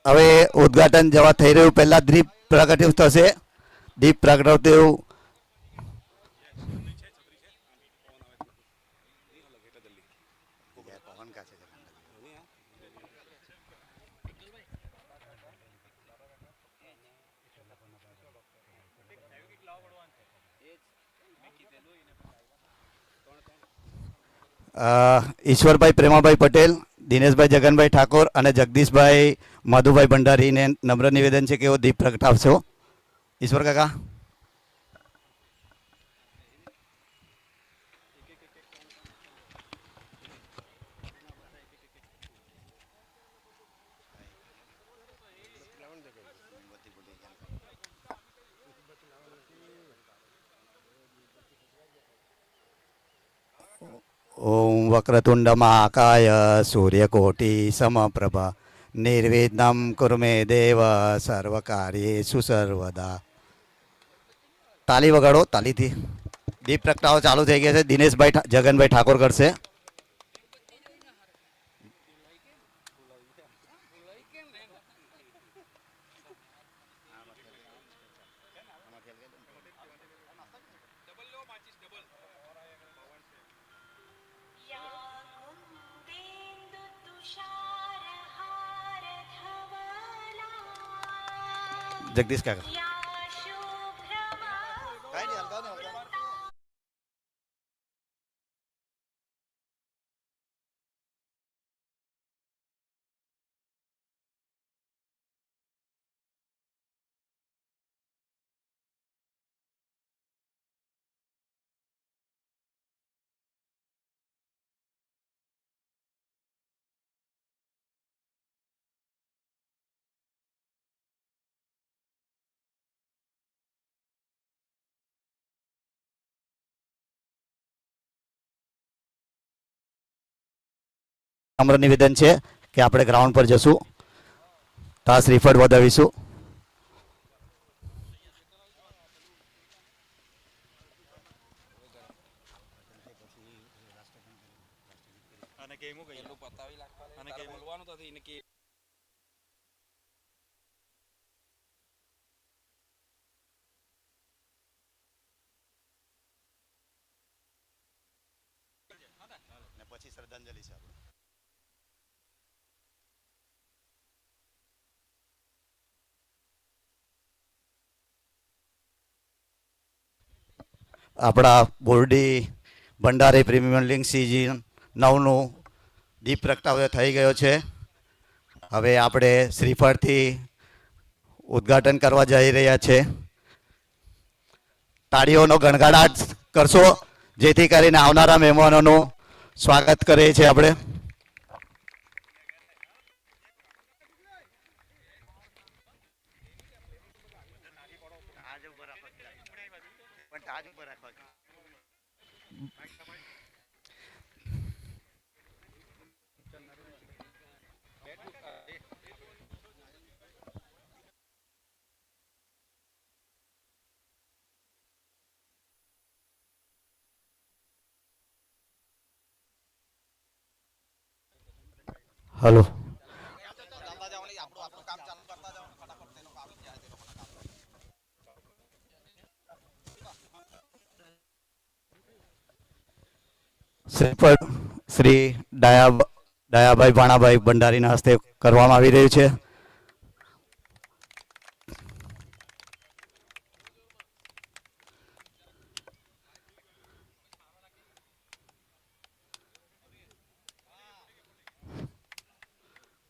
હવે ઉદ્ઘાટન જવા થઈ રહ્યું, પહેલા દીપ પ્રાગટ્ય થશે. દીપ પ્રાગટ્ય ઈશ્વરભાઈ પ્રેમાભાઈ પટેલ, દિનેશભાઈ જગનભાઈ ઠાકોર અને જગદીશભાઈ મધુભાઈ ભંડારીને નમ્ર નિવેદન છે કે એઓ દીપ પ્રગટાવશો. ઈશ્વર કાકા. ઓમ વક્રતુંડ મહાકાય સૂર્યકોટિ સમપ્રભા નિર્વિઘ્નમ કુરુ મે દેવ સર્વકાર્યેષુ સર્વદા. તાલી વગાડો, તાલીથી. દીપ પ્રગટાવો ચાલુ થઈ ગયા છે. દિનેશભાઈ જગનભાઈ ઠાકોર કરશે. જગદીશ કાકા. નમ્ર નિવેદન છે કે આપણે ગ્રાઉન્ડ પર જશું, તો આ શ્રીફળ વધાવીશું. પછી શ્રદ્ધાંજલિ છે. આપણા બોરડી ભંડારી પ્રીમિયર લીગ સીઝન 9નું દીપ પ્રગટાવો થઈ ગયો છે. હવે આપણે શ્રીફળથી ઉદ્ઘાટન કરવા જઈ રહ્યા છે. તાળીઓનો ગણગડાટ કરશો જેથી કરીને આવનારા મહેમાનોનું સ્વાગત કરીએ છીએ આપણે. હલો. શ્રી ડાયાભાઈ ભાણાભાઈ ભંડારીના હસ્તે કરવામાં આવી રહ્યું છે.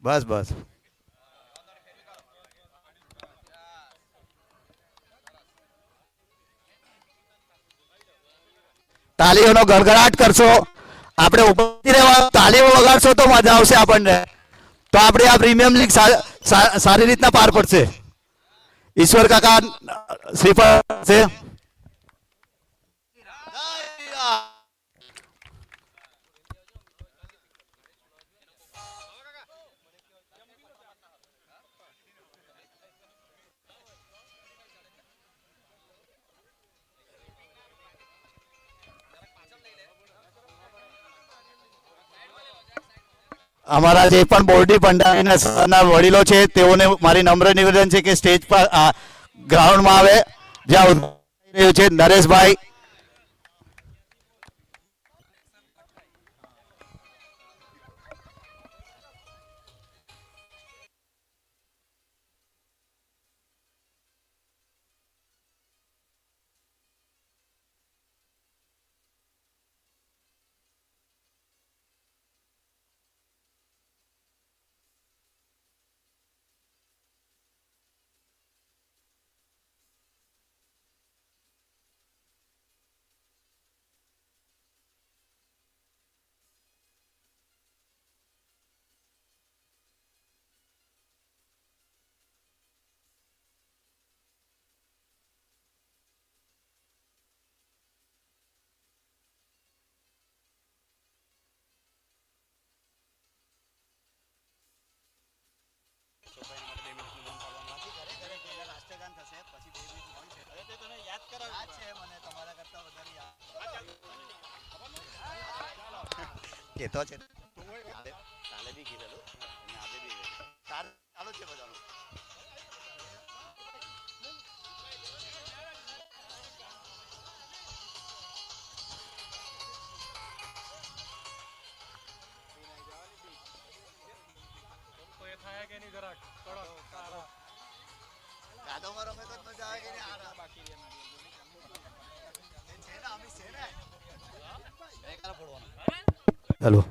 બસ બસ. તાળીઓનો ગડગડાટ કરશો. આપણે ઉભી રહેવા, તાળીઓ વગાડશો તો મજા આવશે આપણને. તો આપણે આ પ્રીમિયમ લીગ સારી રીતના પાર પડશે. ઈશ્વર કાકા શ્રીફળ છે. અમારા જે પણ બોરડી ભંડારીના સરના વડીલો છે તેઓને મારી નમ્ર નિવેદન છે કે સ્ટેજ પર ગ્રાઉન્ડમાં આવે જ્યાં ઉદ્ઘાટન થઈ રહ્યું છે. નરેશભાઈ, કેતો છે કાલે બી કીધેલું અને આજે બી ચાલુ છે બધાનું. કાદોમાં રમે તો જ મજા આવે કે નહીં? આડા બાકી છે ને અમી છે ને એક કાલે ફોડવાનો. હેલો.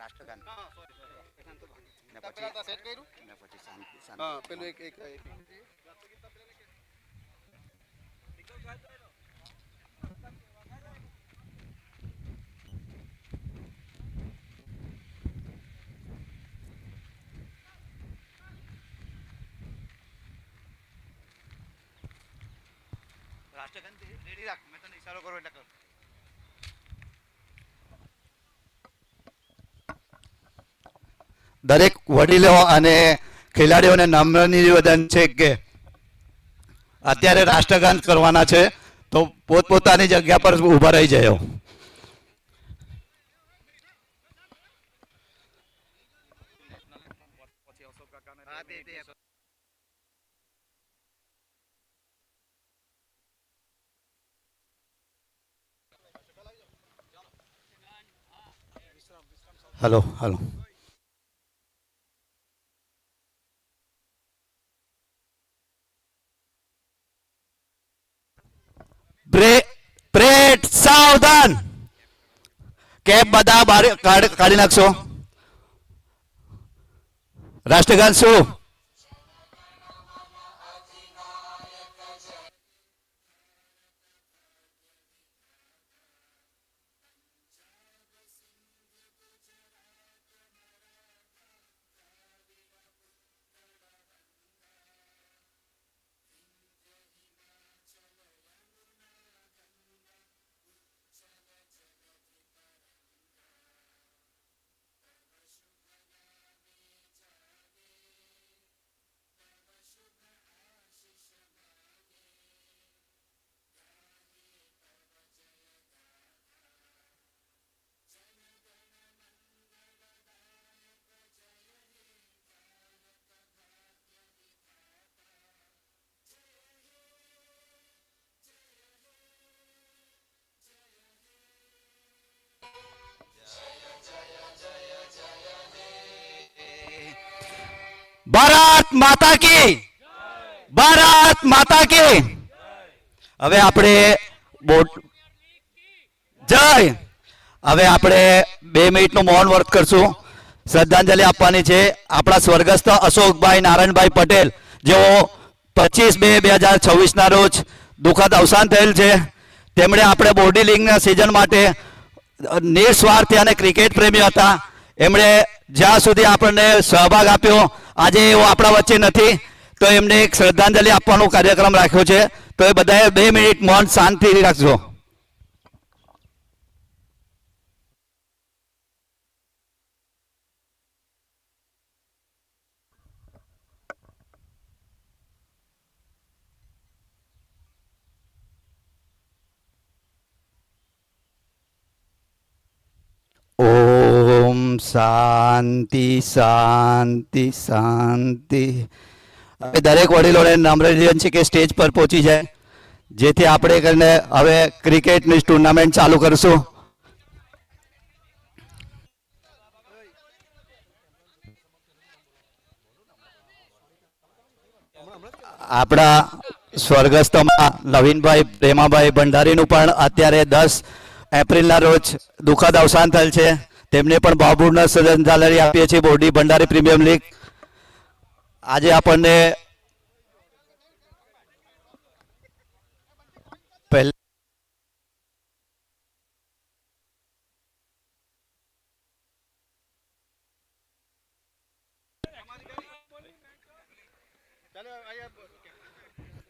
રાષ્ટ્રગાન સેટ કર્યું ને પછી શાંતિ શાંતિ પેલું એક રાષ્ટ્રગાન રેડી રાખ. મેં તને ઈશારો કરો એટલે કર. દરેક વડીલો અને ખેલાડીઓને નમ્ર નિવેદન છે કે અત્યારે રાષ્ટ્રગાન કરવાના છે તો પોતપોતાની જગ્યા પર ઊભા રહી જાય. Hello hello. પ્રેટ સાવધાન. કેપ બધા બહાર કાઢી નાખશો. રાષ્ટ્રગાન શું? ભારત માતા કી, ભારત માતા કી. હવે આપણે જય. હવે આપણે 2 મિનિટનું મૌન વ્રત કરશું. શ્રદ્ધાંજલિ આપવાની છે આપણા સ્વર્ગસ્થ અશોકભાઈ નારાયણભાઈ પટેલ, જેઓ 25/2/2026 ના રોજ દુઃખદ અવસાન થયેલ છે. તેમણે આપણે બોડી લીગના સિઝન માટે નિસ્વાર્થી અને ક્રિકેટ પ્રેમી હતા. એમણે જ્યાં સુધી આપણને સહભાગ આપ્યો, આજે એઓ આપણા વચ્ચે નથી, તો એમને એક શ્રદ્ધાંજલિ આપવાનો કાર્યક્રમ રાખ્યો છે. તો એ બધાએ 2 મિનિટ મૌન શાંતિથી રાખજો. ઓમ શાંતિ શાંતિ શાંતિ. હવે દરેક વડીલોને નમ્ર નિવેદન છે કે સ્ટેજ પર પહોંચી જાય, જેથી આપણે કરીને હવે ક્રિકેટની ટુર્નામેન્ટ ચાલુ કરશું. આપણા સ્વર્ગસ્થમાં નવીનભાઈ પ્રેમાભાઈ ભંડારીનું પણ અત્યારે 10 એપ્રિલના રોજ દુઃખદ અવસાન થયેલ છે. તેમને પણ ભાવપૂર્ણ શ્રદ્ધાંજલિ આપીએ છીએ બોડી ભંડારી પ્રીમિયમ લીગ. આજે આપણને પહેલા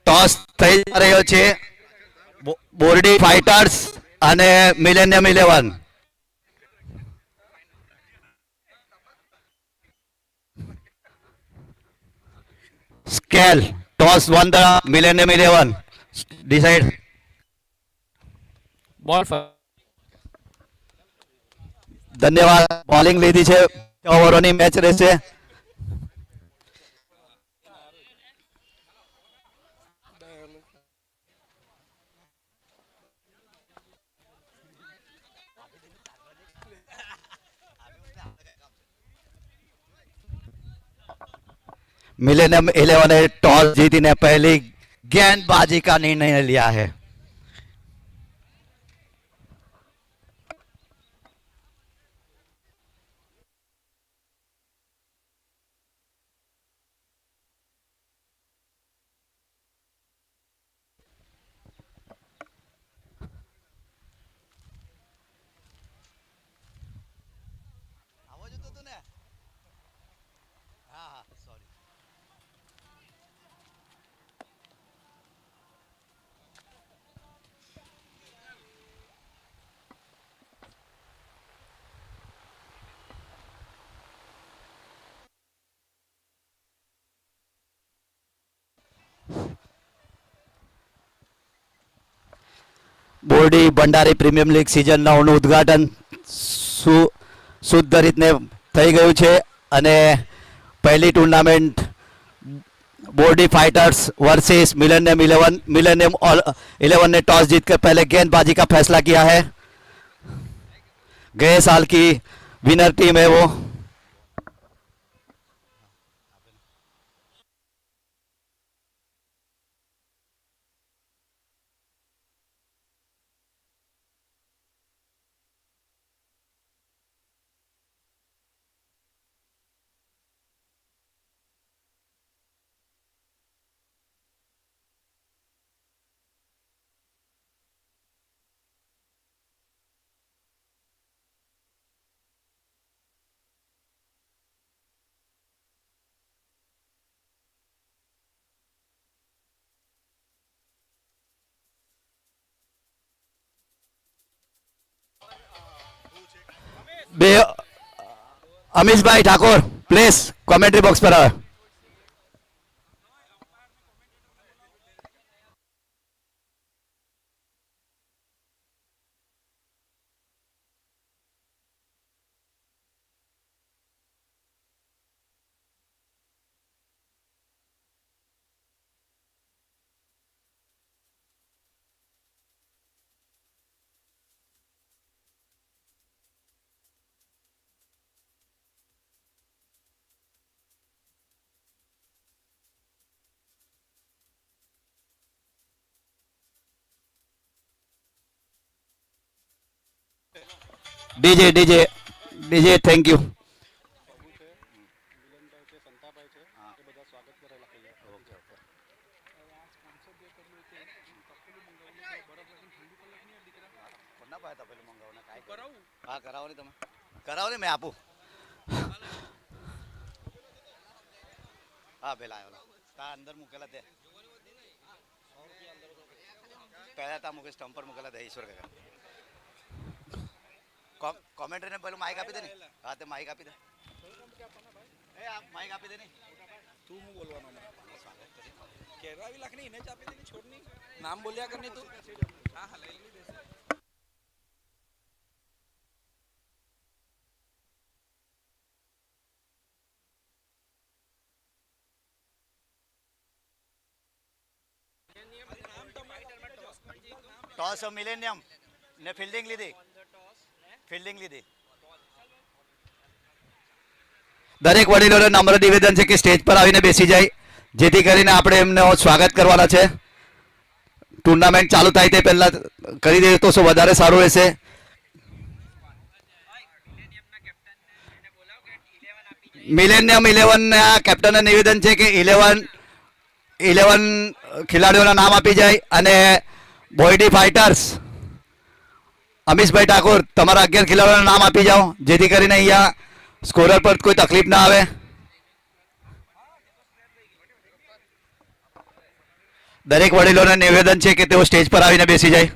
ટોસ થઈ રહ્યો છે બોરડી ફાઇટર્સ અને millennium 11. Scale toss one the millennium 11. Decide. Ball. ધન્યવાદ. બોલિંગ લીધી છે. ઓવરોની મેચ રહેશે. मिलेनियम 11 ने टॉस जीतीने पहली गेंदबाजी का निर्णय लिया है. બોરડી ભંડારી પ્રીમિયમ લીગ સિઝન 9 નું ઉદ્ઘાટન શુદ્ધ રીતે થઈ ગયું છે અને પહેલી tournament Bordi fighters versus millennium 11. Millennium 11 ने टॉस जीतकर पहले गेंदबाजी का फैसला किया है. गए साल की विनर टीम है वो. अमीश भाई ठाकुर प्लीज कमेंट्री बॉक्स पर आए. DJ DJ DJ thank you. હા કરાવો ને તમે કરાવો ને મેં આપું. હા પેલા આવ્યો તા અંદર મૂકેલા તે પહેલા તા મૂકે સ્ટમ્પ પર મૂકેલા તે ઈશ્વર કાકા કોમેન્ટ્રીને પેલું માઇક આપી દે ને. હા તે માઇક આપી દે. એ આ માઇક આપી દે ને. તું હું બોલવાનો કેરાવી લાખની એને જ આપી દે છોડની નામ બોલ્યા કરની તું. હા હા લઈ લીધે. ટોસ મિલેનિયમ ને ફિલ્ડિંગ લીધી. ફિલ્ડિંગ લીધી. દરેક વડીલોને નમ્ર નિવેદન છે કે સ્ટેજ પર આવીને બેસી જાય જેથી કરીને આપણે એમને સ્વાગત કરવાના છે. ટુર્નામેન્ટ ચાલુ થાય તે પહેલા કરી દઈએ તો શું વધારે સારું રહેશે. મિલેનિયમ 11 ના કેપ્ટનને નિવેદન છે કે 11 ખેલાડીઓના નામ આપી જાય અને બોયડી ફાઇટર્સ અમીશભાઈ ઠાકોર તમારા 11 ખેલાડીઓના નામ આપી જાઓ જેથી કરીને અહીંયા સ્કોરર પર કોઈ તકલીફ ના આવે. દરેક વડીલોને નિવેદન છે કે તેઓ સ્ટેજ પર આવીને બેસી જાય.